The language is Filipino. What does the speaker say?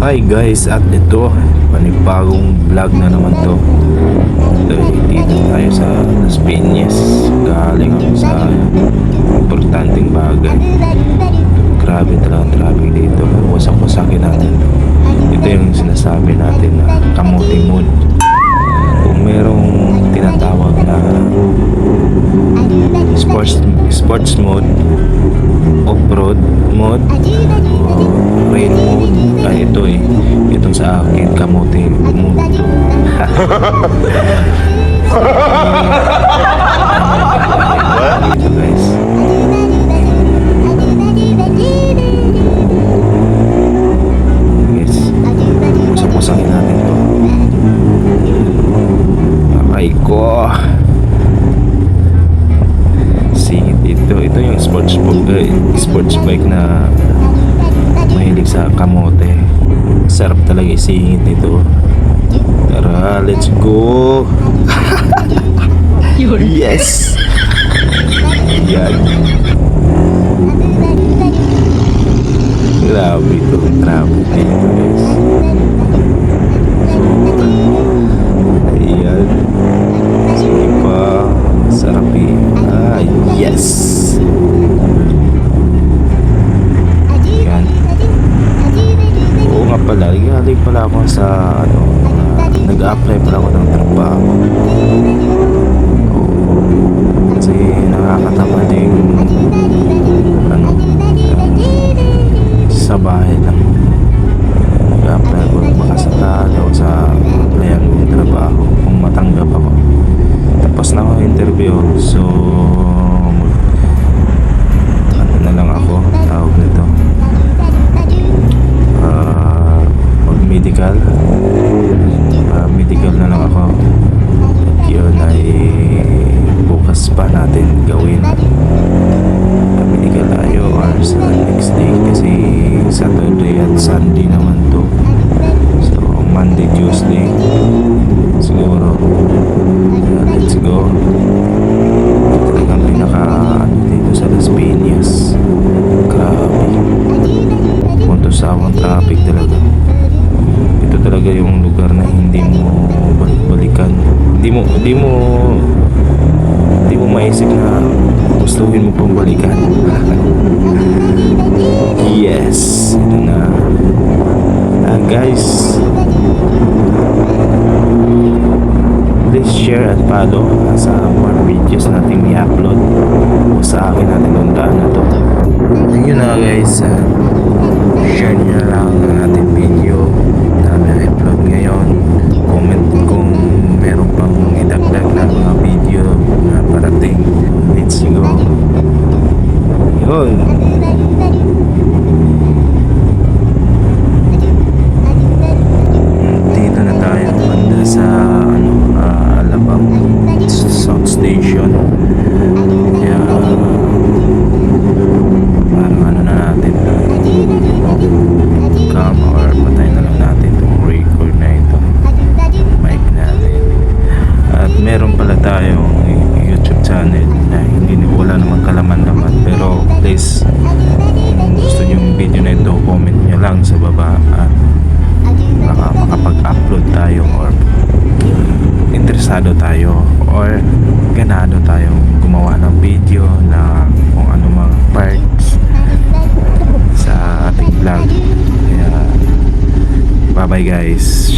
Hi guys, at ito panibagong vlog na naman to. Dito tayo sa Las Piñas. Galing ako sa importanteng bagay. Grabe talaga ang traffic dito. Wasak-wasakin natin. Ito yung sinasabi natin na kamote mood. Kung merong tinatawag na sports mode, off-road mode, rain mode, ito itong sa akin kamote mode. Ito guys, wasak-wasakin natin to. Aray ko, singit ito yung sports bike na mahilig sa kamote. Sarap talaga isingit ito. Tara, let's go. Yes. Yan. Grabe ito. Grabe ito guys. Ayan. Sige pa. Sarap eh. Yes. Yan. Oo nga pala. Galing pala ako sa nag-a-apply pala ako ng trabaho. Kasi nakakatama din sa bahay lang. Nag-a-apply ako makasakali ako sa applyan ng trabaho kung matanggap ako. Tapos na ako interview, so ano na lang ako, tawag nito, medical na lang ako. Yun ay bukas pa natin gawin. Medical tayo or sa next day kasi Saturday at Sunday naman to. So Monday, Tuesday siguro. Let's go. Talagang pinaka dito sa Las Piñas. Grabe. Punto sa awang traffic talaga. Ito talaga yung lugar na hindi mo balik-balikan. Hindi mo maisip na gustuhin mo pang balikan. Yes, ito na. Guys, please share at follow sa more videos nating i-upload o sa akin natin tandaan na to. Yun na guys, share nyo lang ang ating video na i-upload ngayon. Comment kung meron pang idagdag na mga video na parating. Let's go. Yun. Dito na tayo banda sa Alabang South Station. Kaya parang ano na natin, cam or patay na lang natin itong record na ito, mic natin. At meron pala tayong YouTube channel na wala namang kalaman-laman, pero please, kung gusto nyo yung video na ito, comment nyo lang sa baba at baka makapag-upload tayo or interesado tayo or ganado tayong gumawa ng video na kung ano mga parts sa ating vlog. Kaya bye bye guys.